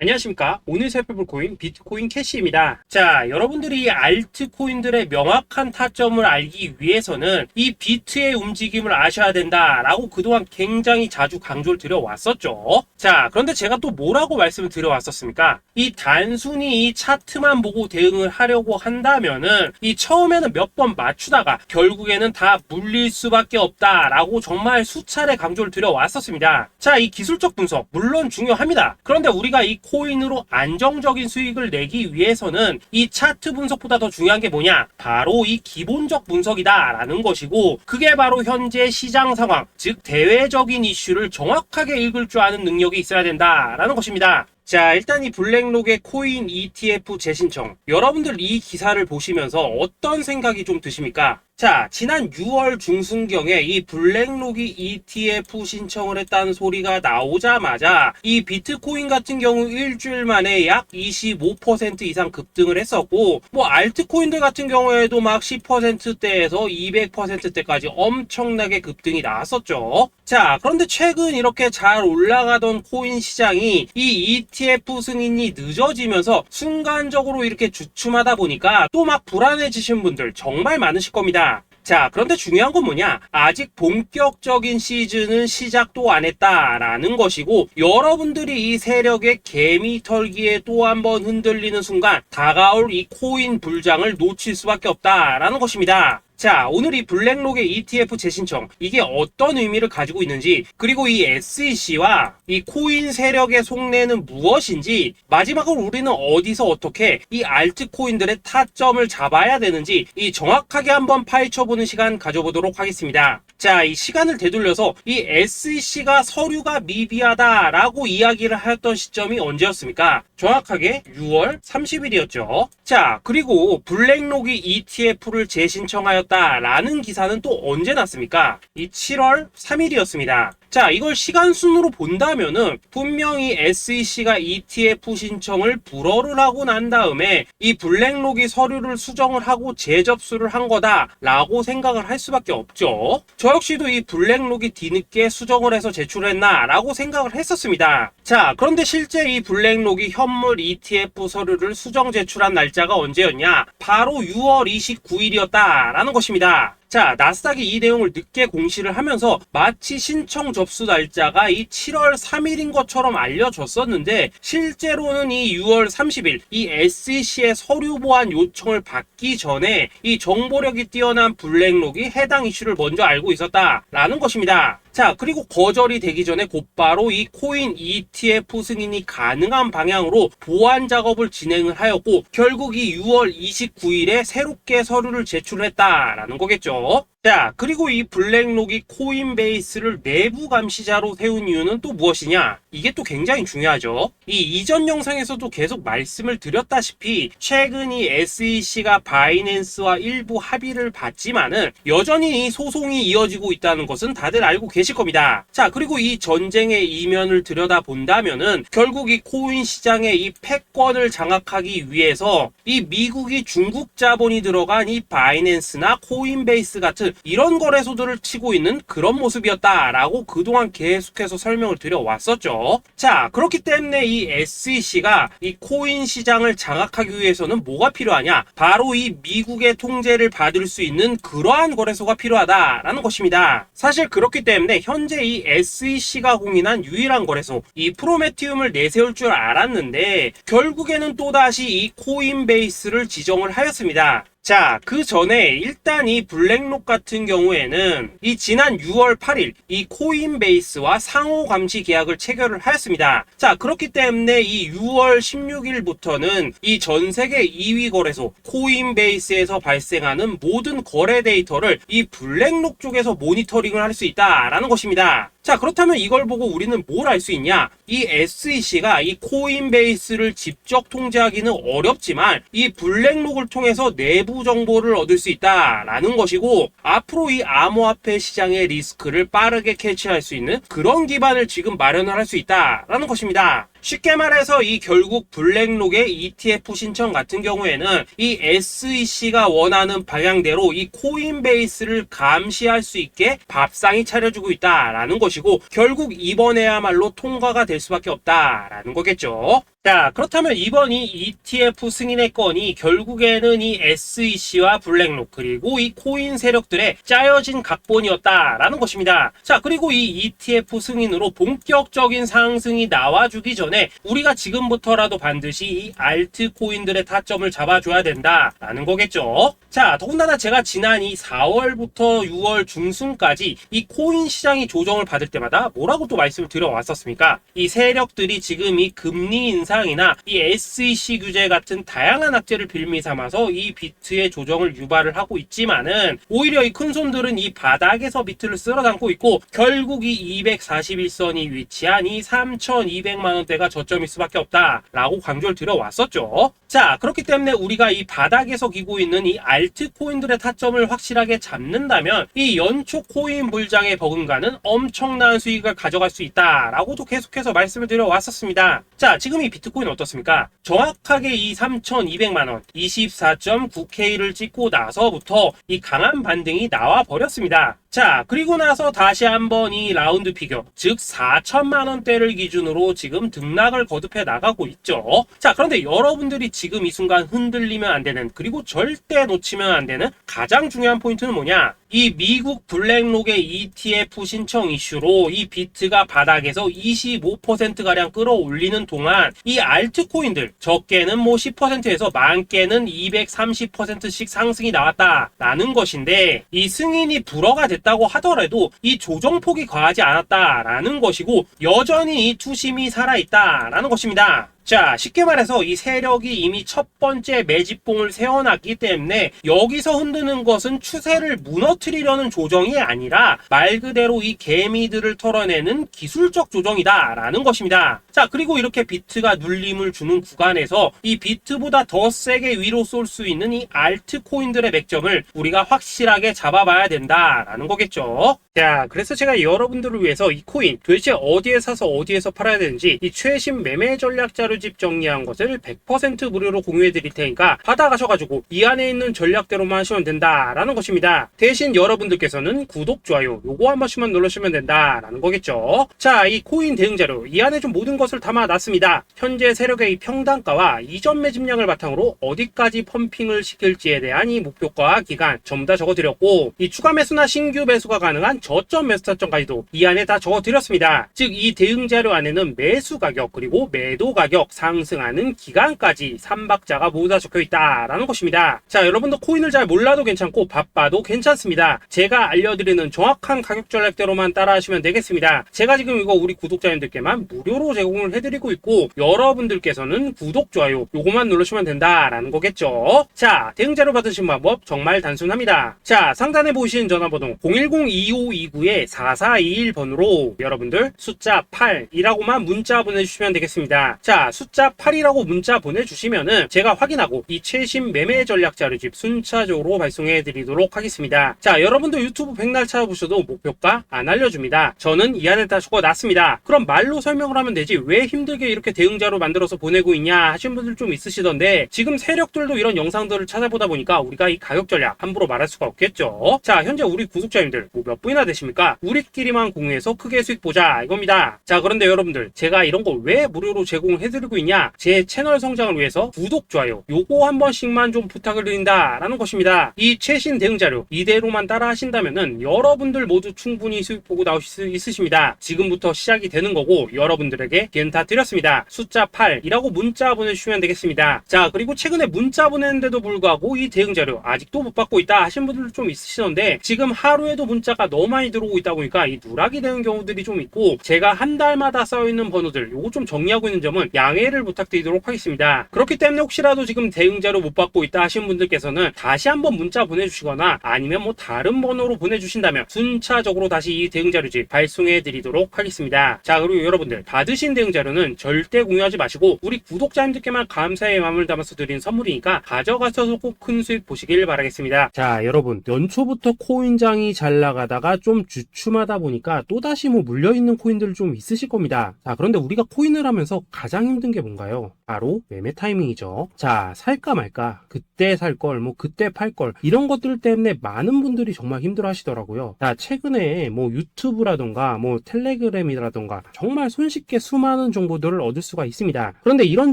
안녕하십니까. 오늘 살펴볼 코인 비트코인 캐시입니다. 자, 여러분들이 알트코인들의 명확한 타점을 알기 위해서는 이 비트의 움직임을 아셔야 된다라고 그동안 굉장히 자주 강조를 드려왔었죠. 자, 그런데 제가 또 뭐라고 말씀을 드려왔었습니까? 이 단순히 이 차트만 보고 대응을 하려고 한다면은 이 처음에는 몇 번 맞추다가 결국에는 다 물릴 수밖에 없다라고 정말 수차례 강조를 드려왔었습니다. 자, 이 기술적 분석 물론 중요합니다. 그런데 우리가 이 코인으로 안정적인 수익을 내기 위해서는 이 차트 분석보다 더 중요한 게 뭐냐? 바로 이 기본적 분석이다라는 것이고, 그게 바로 현재 시장 상황, 즉 대외적인 이슈를 정확하게 읽을 줄 아는 능력이 있어야 된다라는 것입니다. 자, 일단 이 블랙록의 코인 ETF 재신청, 여러분들 이 기사를 보시면서 어떤 생각이 좀 드십니까? 자, 지난 6월 중순경에 이 블랙록이 ETF 신청을 했다는 소리가 나오자마자 이 비트코인 같은 경우 일주일 만에 약 25% 이상 급등을 했었고, 뭐 알트코인들 같은 경우에도 막 10%대에서 200%대까지 엄청나게 급등이 나왔었죠. 자, 그런데 최근 이렇게 잘 올라가던 코인 시장이 이 ETF 승인이 늦어지면서 순간적으로 이렇게 주춤하다 보니까 또 막 불안해지신 분들 정말 많으실 겁니다. 자, 그런데 중요한 건 뭐냐? 아직 본격적인 시즌은 시작도 안 했다라는 것이고, 여러분들이 이 세력의 개미 털기에 또 한 번 흔들리는 순간 다가올 이 코인 불장을 놓칠 수밖에 없다라는 것입니다. 자, 오늘 이 블랙록의 ETF 재신청, 이게 어떤 의미를 가지고 있는지, 그리고 이 SEC와 이 코인 세력의 속내는 무엇인지, 마지막으로 우리는 어디서 어떻게 이 알트코인들의 타점을 잡아야 되는지 이 정확하게 한번 파헤쳐보는 시간 가져보도록 하겠습니다. 자, 이 시간을 되돌려서 이 SEC가 서류가 미비하다라고 이야기를 하였던 시점이 언제였습니까? 정확하게 6월 30일이었죠. 자, 그리고 블랙록이 ETF를 재신청하였다라는 기사는 또 언제 났습니까? 이 7월 3일이었습니다. 자, 이걸 시간순으로 본다면은 분명히 SEC가 ETF 신청을 불허를 하고 난 다음에 이 블랙록이 서류를 수정을 하고 재접수를 한 거다라고 생각을 할 수밖에 없죠. 저 역시도 이 블랙록이 뒤늦게 수정을 해서 제출했나라고 생각을 했었습니다. 자, 그런데 실제 이 블랙록이 현물 ETF 서류를 수정 제출한 날짜가 언제였냐? 바로 6월 29일이었다라는 것입니다. 자, 나스닥이 이 내용을 늦게 공시를 하면서 마치 신청 접수 날짜가 이 7월 3일인 것처럼 알려졌었는데, 실제로는 이 6월 30일 이 SEC의 서류 보완 요청을 받기 전에 이 정보력이 뛰어난 블랙록이 해당 이슈를 먼저 알고 있었다라는 것입니다. 자, 그리고 거절이 되기 전에 곧바로 이 코인 ETF 승인이 가능한 방향으로 보완 작업을 진행을 하였고, 결국 이 6월 29일에 새롭게 서류를 제출했다라는 거겠죠. 자, 그리고 이 블랙록이 코인베이스를 내부 감시자로 세운 이유는 또 무엇이냐? 이게 또 굉장히 중요하죠. 이 이전 영상에서도 계속 말씀을 드렸다시피 최근 이 SEC가 바이낸스와 일부 합의를 봤지만은 여전히 이 소송이 이어지고 있다는 것은 다들 알고 계실 겁니다. 자, 그리고 이 전쟁의 이면을 들여다본다면은 결국 이 코인 시장의 이 패권을 장악하기 위해서 이 미국이 중국 자본이 들어간 이 바이낸스나 코인베이스 같은 이런 거래소들을 치고 있는 그런 모습이었다라고 그동안 계속해서 설명을 드려왔었죠. 자, 그렇기 때문에 이 SEC가 이 코인 시장을 장악하기 위해서는 뭐가 필요하냐? 바로 이 미국의 통제를 받을 수 있는 그러한 거래소가 필요하다라는 것입니다. 사실 그렇기 때문에 현재 이 SEC가 공인한 유일한 거래소, 이 프로메티움을 내세울 줄 알았는데 결국에는 또다시 이 코인베이스를 지정을 하였습니다. 자, 그 전에 일단 이 블랙록 같은 경우에는 이 지난 6월 8일 이 코인베이스와 상호 감시 계약을 체결을 하였습니다. 자, 그렇기 때문에 이 6월 16일부터는 이 전 세계 2위 거래소 코인베이스에서 발생하는 모든 거래 데이터를 이 블랙록 쪽에서 모니터링을 할 수 있다라는 것입니다. 자, 그렇다면 이걸 보고 우리는 뭘 알 수 있냐? 이 SEC가 이 코인베이스를 직접 통제하기는 어렵지만 이 블랙록을 통해서 내부 정보를 얻을 수 있다라는 것이고, 앞으로 이 암호화폐 시장의 리스크를 빠르게 캐치할 수 있는 그런 기반을 지금 마련을 할 수 있다라는 것입니다. 쉽게 말해서 이 결국 블랙록의 ETF 신청 같은 경우에는 이 SEC가 원하는 방향대로 이 코인베이스를 감시할 수 있게 밥상이 차려주고 있다라는 것이고, 결국 이번에야말로 통과가 될 수밖에 없다라는 거겠죠. 자, 그렇다면 이번 이 ETF 승인의 건이 결국에는 이 SEC와 블랙록 그리고 이 코인 세력들의 짜여진 각본이었다라는 것입니다. 자, 그리고 이 ETF 승인으로 본격적인 상승이 나와주기 전에 우리가 지금부터라도 반드시 이 알트코인들의 타점을 잡아줘야 된다라는 거겠죠. 자, 더군다나 제가 지난 이 4월부터 6월 중순까지 이 코인 시장이 조정을 받을 때마다 뭐라고 또 말씀을 드려왔었습니까? 이 세력들이 지금 이 금리 인상이나 이 SEC 규제 같은 다양한 악재를 빌미 삼아서 이 비트의 조정을 유발을 하고 있지만은 오히려 이 큰손들은 이 바닥에서 비트를 쓸어담고 있고 결국 이 241선이 위치한 이 3,200만 원대가 저점일 수밖에 없다라고 강조를 드려왔었죠. 자, 그렇기 때문에 우리가 이 바닥에서 기고 있는 이 알트코인들의 타점을 확실하게 잡는다면 이 연초 코인 불장의 버금가는 엄청난 수익을 가져갈 수 있다라고도 계속해서 말씀을 드려왔었습니다. 자, 지금 이 비트코인 어떻습니까? 정확하게 이 3,200만원 24.9K를 찍고 나서부터 이 강한 반등이 나와 버렸습니다. 자, 그리고 나서 다시 한번 이 라운드 피겨, 즉 4천만원대를 기준으로 지금 등락을 거듭해 나가고 있죠. 자, 그런데 여러분들이 지금 이 순간 흔들리면 안 되는, 그리고 절대 놓치면 안 되는 가장 중요한 포인트는 뭐냐? 이 미국 블랙록의 ETF 신청 이슈로 이 비트가 바닥에서 25%가량 끌어올리는 동안 이 알트코인들, 적게는 뭐 10%에서 많게는 230%씩 상승이 나왔다라는 것인데, 이 승인이 불허가 됐다고 하더라도 이 조정폭이 과하지 않았다라는 것이고 여전히 이 투심이 살아있다라는 것입니다. 자, 쉽게 말해서 이 세력이 이미 첫 번째 매집봉을 세워놨기 때문에 여기서 흔드는 것은 추세를 무너뜨리려는 조정이 아니라 말 그대로 이 개미들을 털어내는 기술적 조정이다라는 것입니다. 자, 그리고 이렇게 비트가 눌림을 주는 구간에서 이 비트보다 더 세게 위로 쏠 수 있는 이 알트코인들의 맥점을 우리가 확실하게 잡아봐야 된다라는 거겠죠. 자, 그래서 제가 여러분들을 위해서 이 코인 도대체 어디에 사서 어디에서 팔아야 되는지 이 최신 매매 전략 자료집 정리한 것을 100% 무료로 공유해 드릴 테니까 받아가셔가지고 이 안에 있는 전략대로만 하시면 된다라는 것입니다. 대신 여러분들께서는 구독, 좋아요 요거 한 번씩만 눌러주시면 된다라는 거겠죠. 자, 이 코인 대응 자료 이 안에 좀 모든 것을 담아놨습니다. 현재 세력의 이 평단가와 이전 매집량을 바탕으로 어디까지 펌핑을 시킬지에 대한 이 목표가 기간 전부 다 적어드렸고, 이 추가 매수나 신규 매수가 가능한 저점 매수 타점까지도 이 안에 다 적어드렸습니다. 즉 이 대응 자료 안에는 매수 가격 그리고 매도 가격, 상승하는 기간까지 3박자가 모두 다 적혀있다라는 것입니다. 자, 여러분도 코인을 잘 몰라도 괜찮고 바빠도 괜찮습니다. 제가 알려드리는 정확한 가격 전략대로만 따라하시면 되겠습니다. 제가 지금 이거 우리 구독자님들께만 무료로 제공을 해드리고 있고 여러분들께서는 구독, 좋아요 요거만 누르시면 된다라는 거겠죠. 자, 대응 자료 받으신 방법 정말 단순합니다. 자, 상단에 보이시는 전화번호 010-2529-4421번으로 여러분들 숫자 8이라고만 문자 보내주시면 되겠습니다. 자, 숫자 8이라고 문자 보내주시면은 제가 확인하고 이 최신 매매 전략 자료집 순차적으로 발송해 드리도록 하겠습니다. 자, 여러분도 유튜브 백날 찾아보셔도 목표가 안 알려줍니다. 저는 이 안에 다 적어놨습니다. 그럼 말로 설명을 하면 되지 왜 힘들게 이렇게 대응 자료 만들어서 보내고 있냐 하신 분들 좀 있으시던데, 지금 세력들도 이런 영상들을 찾아보다 보니까 우리가 이 가격 전략 함부로 말할 수가 없겠죠. 자, 현재 우리 구독자님들 뭐 몇 분이나 되십니까? 우리끼리만 공유해서 크게 수익 보자 이겁니다. 자, 그런데 여러분들 제가 이런 거 왜 무료로 제공을 해드리고 있냐? 제 채널 성장을 위해서 구독, 좋아요 요거 한 번씩만 좀 부탁을 드린다라는 것입니다. 이 최신 대응 자료 이대로만 따라 하신다면은 여러분들 모두 충분히 수익 보고 나오실 수 있으십니다. 지금부터 시작이 되는 거고 여러분들에게 기회는 다 드렸습니다. 숫자 8이라고 문자 보내주시면 되겠습니다. 자, 그리고 최근에 문자 보냈는데도 불구하고 이 대응 자료 아직도 못 받고 있다 하신 분들 좀 있으시던데, 지금 하루에도 문자가 너무 많이 들어오고 있다 보니까 이 누락이 되는 경우들이 좀 있고 제가 한 달마다 쌓여있는 번호들 요거 좀 정리하고 있는 점은 양해를 부탁드리도록 하겠습니다. 그렇기 때문에 혹시라도 지금 대응 자료 못 받고 있다 하신 분들께서는 다시 한번 문자 보내주시거나 아니면 뭐 다른 번호로 보내주신다면 순차적으로 다시 이 대응 자료집 발송해 드리도록 하겠습니다. 자, 그리고 여러분들 받으신 대응 자료는 절대 공유하지 마시고 우리 구독자님들께만 감사의 마음을 담아서 드린 선물이니까 가져가셔서 꼭 큰 수익 보시길 바라겠습니다. 자, 여러분 연초부터 코인장이 잘 나가다가 좀 주춤하다 보니까 또다시 뭐 물려있는 코인들 좀 있으실 겁니다. 자, 그런데 우리가 코인을 하면서 가장 힘든 게 뭔가요? 바로 매매 타이밍이죠. 자, 살까 말까, 그때 살 걸, 뭐 그때 팔 걸, 이런 것들 때문에 많은 분들이 정말 힘들어 하시더라고요. 자, 최근에 뭐 유튜브라던가 뭐 텔레그램이라던가 정말 손쉽게 수많은 정보들을 얻을 수가 있습니다. 그런데 이런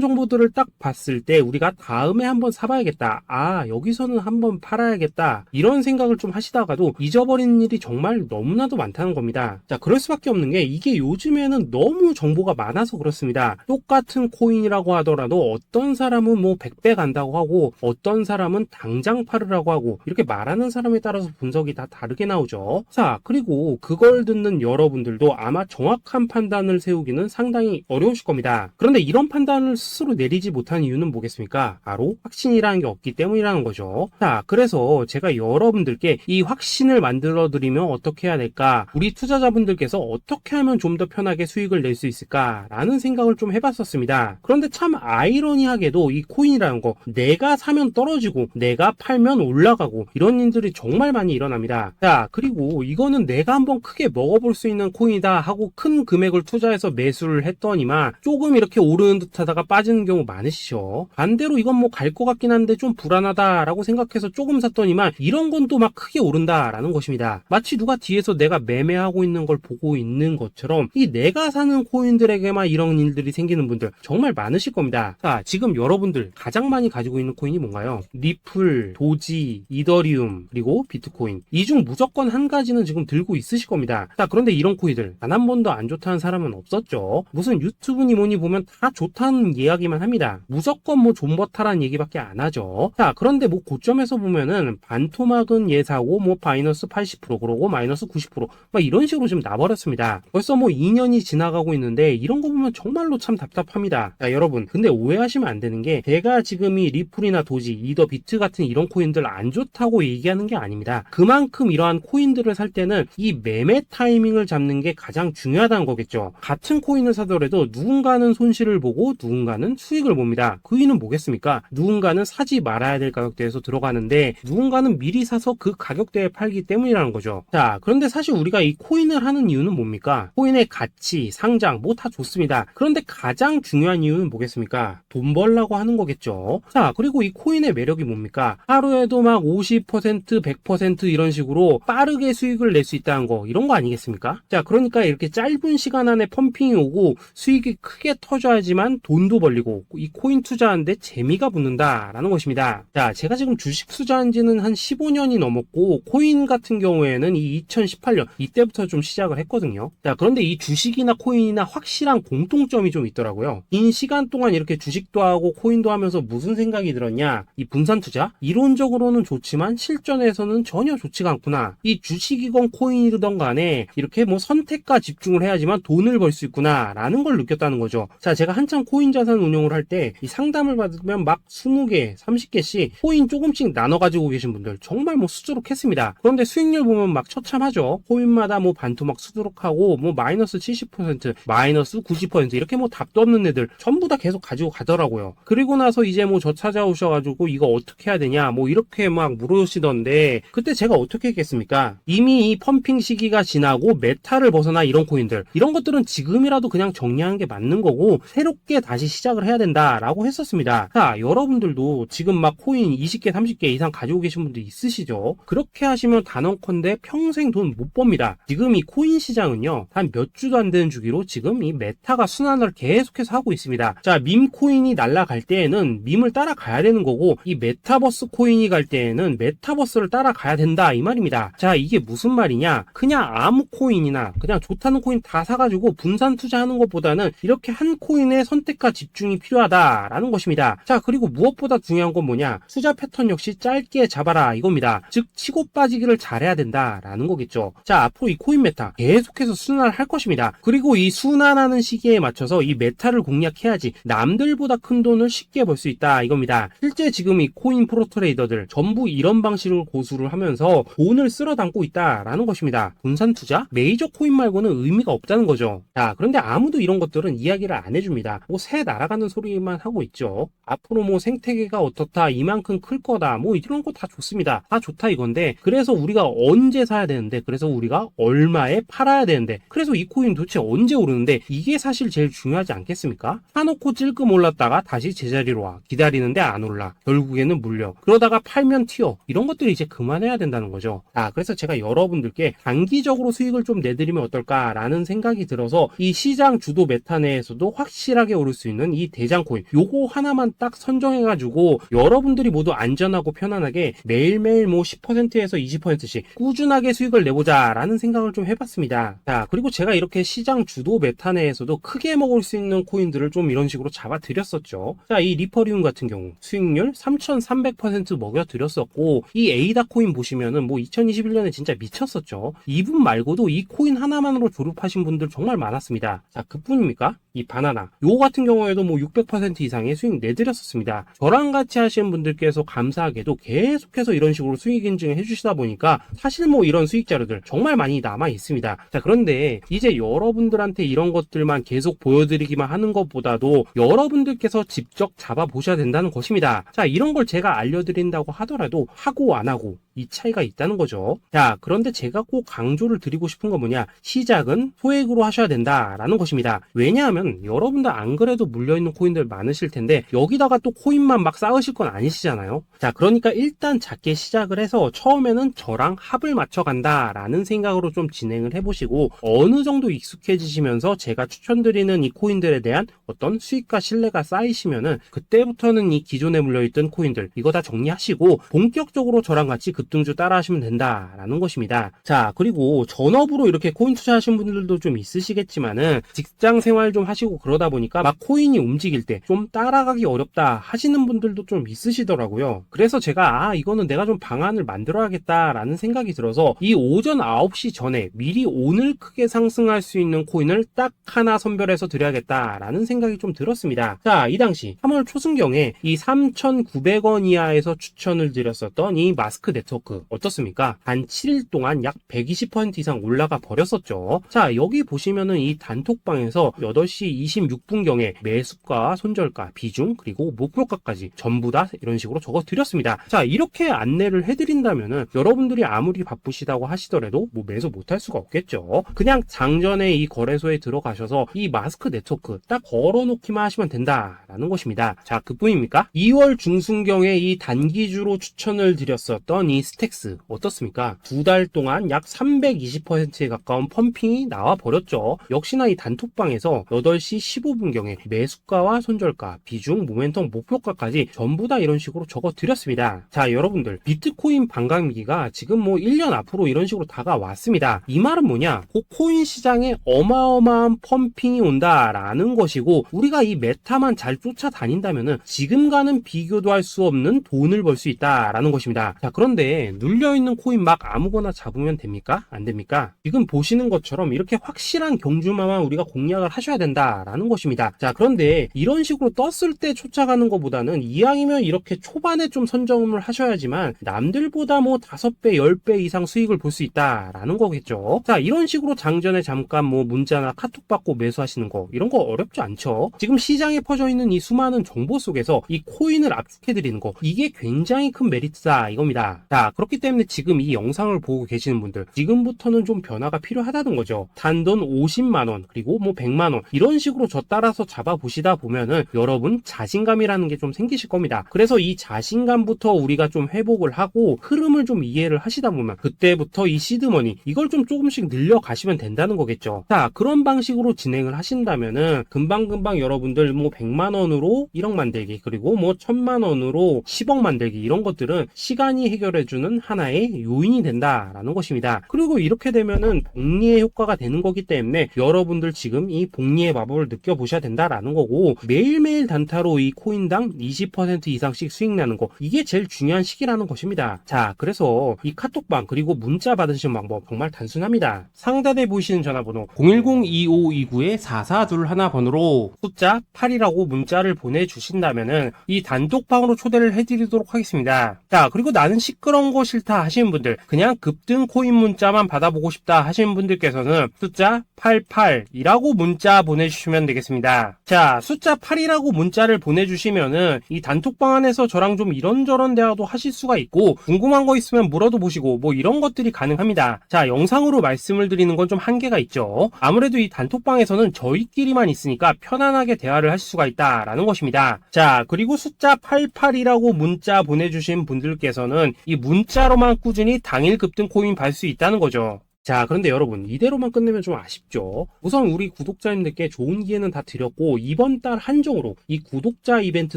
정보들을 딱 봤을 때 우리가 다음에 한번 사봐야겠다, 아 여기서는 한번 팔아야겠다, 이런 생각을 좀 하시다가도 잊어버리는 일이 정말 너무나도 많다는 겁니다. 자, 그럴 수밖에 없는 게 이게 요즘에는 너무 정보가 많아서 그렇습니다. 똑같은 코인이라고 하더라도 어떤 사람은 뭐 100배 간다고 하고 어떤 사람은 당장 팔으라고 하고, 이렇게 말하는 사람에 따라서 분석이 다 다르게 나오죠. 자, 그리고 그걸 듣는 여러분들도 아마 정확한 판단을 세우기는 상당히 어려우실 겁니다. 그런데 이런 판단을 스스로 내리지 못한 이유는 뭐겠습니까? 바로 확신이라는 게 없기 때문이라는 거죠. 자, 그래서 제가 여러분들께 이 확신을 만들어 드리면 어떻게 해야 될까, 우리 투자자분들께서 어떻게 하면 좀 더 편하게 수익을 낼 수 있을까 라는 생각을 좀 해봤었습니다. 그런데 참 아이러니하게도 이 코인이라는 거, 내가 사면 떨어지고 내가 팔면 올라가고 이런 일들이 정말 많이 일어납니다. 자, 그리고 이거는 내가 한번 크게 먹어볼 수 있는 코인이다 하고 큰 금액을 투자해서 매수를 했더니만 조금 이렇게 오르는 듯 하다가 빠지는 경우 많으시죠. 반대로 이건 뭐 갈 것 같긴 한데 좀 불안하다 라고 생각해서 조금 샀더니만 이런 건 또 막 크게 오른다 라는 것입니다. 마치 누가 뒤에서 내가 매매하고 있는 걸 보고 있는 것처럼 이 내가 사는 코인들에게만 이런 일들이 생기는 분들 정말 많으실 겁니다. 자, 지금 여러분들 가장 많이 가지고 있는 코인이 뭔가요? 리플, 도지, 이더리움, 그리고 비트코인. 이 중 무조건 한 가지는 지금 들고 있으실 겁니다. 자, 그런데 이런 코인들 단 한 번도 안 좋다는 사람은 없었죠. 무슨 유튜브니 뭐니 보면 다 좋다는 이야기만 합니다. 무조건 뭐 존버타라는 얘기밖에 안 하죠. 자, 그런데 뭐 고점에서 보면은 반토막은 예사고 뭐 마이너스 80% 그러고 마이너스 90% 막 이런 식으로 지금 나버렸습니다. 벌써 뭐 2년이 지나가고 있는데 이런 거 보면 정말로 참 답답합니다. 자, 여러분 근데 오해하시면 안 되는 게 제가 지금 이 리플이나 도지, 이더, 비트 같은 이런 코인들 안 좋다고 얘기하는 게 아닙니다. 그만큼 이러한 코인들을 살 때는 이 매매 타이밍을 잡는 게 가장 중요하다는 거겠죠. 같은 코인을 사더라도 누군가는 손실을 보고 누군가는 수익을 봅니다. 그 이유는 뭐겠습니까? 누군가는 사지 말아야 될 가격대에서 들어가는데 누군가는 미리 사서 그 가격대에 팔기 때문이라는 거죠. 자, 그런데 사실 우리가 이 코인을 하는 이유는 뭡니까? 코인의 가치, 상장 뭐 다 좋습니다. 그런데 가장 중요한 이유는 뭐겠습니까? 돈 벌라고 하는 거겠죠. 자, 그리고 이 코인의 매력이 뭡니까? 하루에도 막 50%, 100% 이런 식으로 빠르게 수익을 낼 수 있다는 거, 이런 거 아니겠습니까? 자, 그러니까 이렇게 짧은 시간 안에 펌핑이 오고 수익이 크게 터져야지만 돈도 벌리고 이 코인 투자하는데 재미가 붙는다라는 것입니다. 자, 제가 지금 주식 투자한 지는 한 15년이 넘었고 코인 같은 경우에는 이 2018년 이때부터 좀 시작을 했거든요. 자, 그런데 이 주식이나 코인이나 확실한 공통점이 좀 있더라고요. 긴 시간 동안 이렇게 주식도 하고 코인도 하면서 무슨 생각이 들었냐, 이 분산 투자 이론적으로는 좋지만 실전에서는 전혀 좋지가 않구나. 이 주식이건 코인이든 간에 이렇게 뭐 선택과 집중을 해야지만 돈을 벌 수 있구나 라는 걸 느꼈다는 거죠. 자, 제가 한참 코인 자산 운용을 할 때 이 상담을 받으면 막 20개, 30개씩 코인 조금씩 나눠 가지고 계신 분들 정말 뭐 수두룩했습니다. 그런데 수익률 보면 막 처참하죠. 코인마다 뭐 반토막 수두룩하고 뭐 마이너스 70%, 마이너스 90% 이렇게 뭐 답도 없는 애들 전부 다 계속 가지고 가더라고요. 그리고 나서 이제 뭐 저 찾아오셔가지고 이거 어떻게 해야 되냐 뭐 이렇게 막 물으시던데 그때 제가 어떻게 했겠습니까? 이미 이 펌핑 시기가 지나고 메타를 벗어나 이런 코인들, 이런 것들은 지금이라도 그냥 정리하는 게 맞는 거고 새롭게 다시 시작을 해야 된다라고 했었습니다. 자, 여러분들도 지금 막 코인 20개, 30개 이상 가지고 계신 분들 있으시죠? 그렇게 하시면 단언컨대 평생 돈 못 법니다. 지금 이 코인 시장은요, 단 몇 주도 안 되는 주기로 지금 이 메타가 순환을 계속해서 하고 있습니다. 자, 밈 코인이 날아갈 때에는 밈을 따라가야 되는 거고 이 메타버스 코인이 갈 때에는 메타버스를 따라가야 된다 이 말입니다. 자, 이게 무슨 말이냐? 그냥 아무 코인이나 그냥 좋다는 코인 다 사가지고 분산 투자하는 것보다는 이렇게 한 코인에 선택과 집중이 필요하다라는 것입니다. 자, 그리고 무엇보다 중요한 건 뭐냐? 투자 패턴 역시 짧게 잡아라 이겁니다. 즉 치고 빠지기를 잘해야 된다라는 거겠죠. 자, 앞으로 이 코인 메타 계속해서 순환을 할 것입니다. 그리고 이 순환하는 시기에 맞춰서 이 메타를 공략해야지 남들보다 큰 돈을 쉽게 벌 수 있다 이겁니다. 실제 지금 이 코인 프로 트레이더들 전부 이런 방식을 고수를 하면서 돈을 쓸어 담고 있다라는 것입니다. 분산 투자? 메이저 코인 말고는 의미가 없다는 거죠. 자, 그런데 아무도 이런 것들은 이야기를 안 해줍니다. 뭐 새 날아가는 소리만 하고 있죠. 앞으로 뭐 생태계가 어떻다, 이만큼 클 거다, 뭐 이런 거 다 좋습니다. 다 좋다 이건데 그래서 우리가 언제 사야 되는데, 그래서 우리가 얼마에 팔아야 되는데, 그래서 이 코인 도대체 언제 오르는데, 이게 사실 제일 중요하지 않겠습니까? 사놓고 찔끔 올랐다가 다시 제자리로 와. 기다리는데 안 올라. 결국에는 물려. 그러다가 팔면 튀어. 이런 것들이 이제 그만해야 된다는 거죠. 그래서 제가 여러분들께 단기적으로 수익을 좀 내드리면 어떨까라는 생각이 들어서 이 시장 주도 메타 내에서도 확실하게 오를 수 있는 이 대장 코인, 요거 하나만 딱 선정해가지고 여러분들이 모두 안전하고 편안하게 매일매일 뭐 10%에서 20%씩 꾸준하게 수익을 내보자 라는 생각을 좀 해봤습니다. 그리고 제가 이렇게 시장 주도 메타 내에서도 크게 먹을 수 있는 코인들을 좀 이런 식으로 잡아드렸었죠. 이 리퍼리움 같은 경우 수익률 3300% 먹여드렸었고, 이 에이다 코인 보시면은 뭐 2021년에 진짜 미쳤었죠. 이분 말고도 이 코인 하나만으로 졸업하신 분들 정말 많았습니다. 그뿐입니까? 이 바나나 요거 같은 경우에도 뭐 600% 이상의 수익 내드렸었습니다. 저랑 같이 하시는 분들께서 감사하게도 계속해서 이런 식으로 수익 인증을 해주시다 보니까 사실 뭐 이런 수익 자료들 정말 많이 남아 있습니다. 그런데 이제 여러분들한테 이런 것들만 계속 보여드리기만 하는 것보다도 여러분들께서 직접 잡아보셔야 된다는 것입니다. 이런 걸 제가 알려드린다고 하더라도 하고 안 하고 이 차이가 있다는 거죠. 그런데 제가 꼭 강조를 드리고 싶은 건 뭐냐, 시작은 소액으로 하셔야 된다라는 것입니다. 왜냐하면 여러분들 안 그래도 물려있는 코인들 많으실 텐데 여기다가 또 코인만 막 쌓으실 건 아니시잖아요. 그러니까 일단 작게 시작을 해서 처음에는 저랑 합을 맞춰간다라는 생각으로 좀 진행을 해보시고, 어느 정도 익숙해지시면서 제가 추천드리는 이 코인들에 대한 어떤 수익과 신뢰가 쌓이시면은 그때부터는 이 기존에 물려있던 코인들 이거 다 정리하시고 본격적으로 저랑 같이 급등주 따라 하시면 된다라는 것입니다. 그리고 전업으로 이렇게 코인 투자하신 분들도 좀 있으시겠지만은 직장 생활 좀 하시고 그러다 보니까 막 코인이 움직일 때 좀 따라가기 어렵다 하시는 분들도 좀 있으시더라고요. 그래서 제가 이거는 내가 좀 방안을 만들어야겠다라는 생각이 들어서 이 오전 9시 전에 미리 오늘 크게 상승할 수 있는 코인을 딱 하나 선별해서 드려야겠다라는 생각이 좀 들었습니다. 이 당시 3월 초순경에 이 3,900원 이하에서 추천을 드렸었던 이 마스크 네트워크 어떻습니까? 단 7일 동안 약 120% 이상 올라가 버렸었죠. 여기 보시면은 이 단톡방에서 8시 26분경에 매수가, 손절가, 비중, 그리고 목표가까지 전부 다 이런 식으로 적어 드렸습니다. 이렇게 안내를 해드린다면은 여러분들이 아무리 바쁘시다고 하시더라도 뭐 매수 못할 수가 없겠죠. 그냥 장전에 이 거래소에 들어가셔서 이 마스크 네트워크 딱 걸어놓기만 하시면 된다라는 것입니다. 그뿐입니까? 2월 중순경에 이 단기주로 추천을 드렸었던 이 스택스 어떻습니까? 2달 동안 약 320%에 가까운 펌핑이 나와 버렸죠. 역시나 이 단톡방에서 8시 15분경에 매수가와 손절가, 비중, 모멘텀, 목표가까지 전부 다 이런 식으로 적어 드렸습니다. 여러분들 비트코인 반감기가 지금 뭐 1년 앞으로 이런 식으로 다가왔습니다. 이 말은 뭐냐? 코인 시장에 어마어마한 펌핑이 온다라는 것이고, 우리가 이 메타만 잘 쫓아다닌다면은 지금과는 비교도 할 수 없는 돈을 벌 수 있다라는 것입니다. 그런데 눌려있는 코인 막 아무거나 잡으면 됩니까? 안 됩니까? 지금 보시는 것처럼 이렇게 확실한 경주마만 우리가 공략을 하셔야 된다라는 것입니다. 그런데 이런 식으로 떴을 때 쫓아가는 것보다는 이왕이면 이렇게 초반에 좀 선점을 하셔야지만 남들보다 뭐 5배, 10배 이상 수익을 볼 수 있다라는 거겠죠. 이런 식으로 장전에 잠깐 뭐 문자나 카톡 받고 매수하시는 거 이런 거 어렵지 않죠. 지금 시장에 퍼져 있는 이 수많은 정보 속에서 이 코인을 압축해드리는 거, 이게 굉장히 큰 메리트다 이겁니다. 그렇기 때문에 지금 이 영상을 보고 계시는 분들 지금부터는 좀 변화가 필요하다는 거죠. 단돈 50만원 그리고 뭐 100만원 이런 식으로 저 따라서 잡아보시다 보면은 여러분 자신감이라는 게 좀 생기실 겁니다. 그래서 이 자신감부터 우리가 좀 회복을 하고 흐름을 좀 이해를 하시다 보면 그때부터 이 시드머니 이걸 좀 조금씩 늘려가시면 된다는 거겠죠. 그런 방식으로 진행을 하신다면은 금방금방 여러분들 뭐 100만원으로 1억 만들기, 그리고 뭐 1000만원으로 10억 만들기, 이런 것들은 시간이 해결해주는 하나의 요인이 된다라는 것입니다. 그리고 이렇게 되면은 복리의 효과가 되는 거기 때문에 여러분들 지금 이 복리의 마법을 느껴보셔야 된다라는 거고, 매일매일 단타로 이 코인당 20% 이상씩 수익 나는 거, 이게 제일 중요한 시기라는 것입니다. 그래서 이 카톡방 그리고 문자 받으시는 방법 정말 단순합니다. 상단에 보이시는 전화번호 010-2529-4421번으로 그리고 숫자 8이라고 문자를 보내주신다면은 이 단톡방으로 초대를 해드리도록 하겠습니다. 자, 그리고 나는 시끄러운 거 싫다 하시는 분들, 그냥 급등 코인 문자만 받아보고 싶다 하시는 분들께서는 숫자 88이라고 문자 보내주시면 되겠습니다. 자, 숫자 8이라고 문자를 보내주시면은 이 단톡방 안에서 저랑 좀 이런저런 대화도 하실 수가 있고, 궁금한 거 있으면 물어도 보시고 뭐 이런 것들이 가능합니다. 자, 영상으로 말씀을 드리는 건 좀 한계가 있죠. 아무래도 이 단톡방에서는 저희끼리만 있으니까 편안하게 대화를 하실 수가 있다라는 것입니다. 자, 그리고 숫자 88이라고 문자 보내주신 분들께서는 이 문자로만 꾸준히 당일 급등 코인 받을 수 있다는 거죠. 자, 그런데 여러분, 이대로만 끝내면 좀 아쉽죠. 우선 우리 구독자님들께 좋은 기회는 다 드렸고, 이번 달 한정으로 이 구독자 이벤트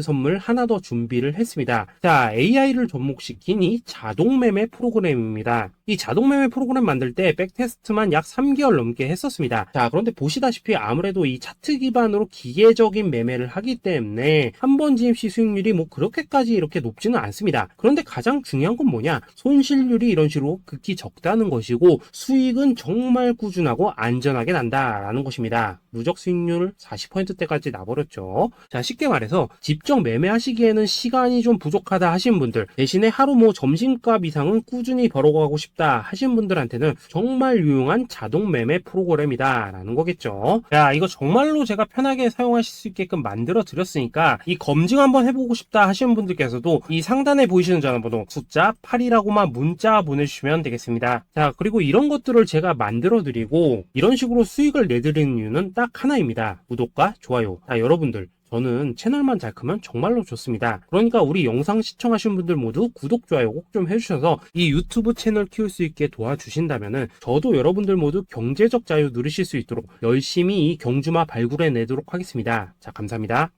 선물 하나 더 준비를 했습니다. 자, AI를 접목시킨 이 자동매매 프로그램입니다. 이 자동매매 프로그램 만들 때 백테스트만 약 3개월 넘게 했었습니다. 자, 그런데 보시다시피 아무래도 이 차트 기반으로 기계적인 매매를 하기 때문에 한 번 지입 시 수익률이 뭐 그렇게까지 이렇게 높지는 않습니다. 그런데 가장 중요한 건 뭐냐? 손실률이 이런 식으로 극히 적다는 것이고, 수익은 정말 꾸준하고 안전하게 난다라는 것입니다. 누적 수익률 40%대까지 나버렸죠. 자, 쉽게 말해서 직접 매매하시기에는 시간이 좀 부족하다 하시는 분들, 대신에 하루 뭐 점심값 이상은 꾸준히 벌어가고 싶다 하시는 분들한테는 정말 유용한 자동 매매 프로그램이다 라는 거겠죠. 자, 이거 정말로 제가 편하게 사용하실 수 있게끔 만들어 드렸으니까 이 검증 한번 해보고 싶다 하시는 분들께서도 이 상단에 보이시는 전화번호 숫자 8이라고만 문자 보내주시면 되겠습니다. 자, 그리고 이런 것들을 제가 만들어 드리고 이런 식으로 수익을 내드리는 이유는 딱 하나입니다. 구독과 좋아요. 자, 여러분들, 저는 채널만 잘 크면 정말로 좋습니다. 그러니까 우리 영상 시청하신 분들 모두 구독, 좋아요 꼭 좀 해주셔서 이 유튜브 채널 키울 수 있게 도와주신다면은 저도 여러분들 모두 경제적 자유 누리실 수 있도록 열심히 이 경주마 발굴해 내도록 하겠습니다. 자, 감사합니다.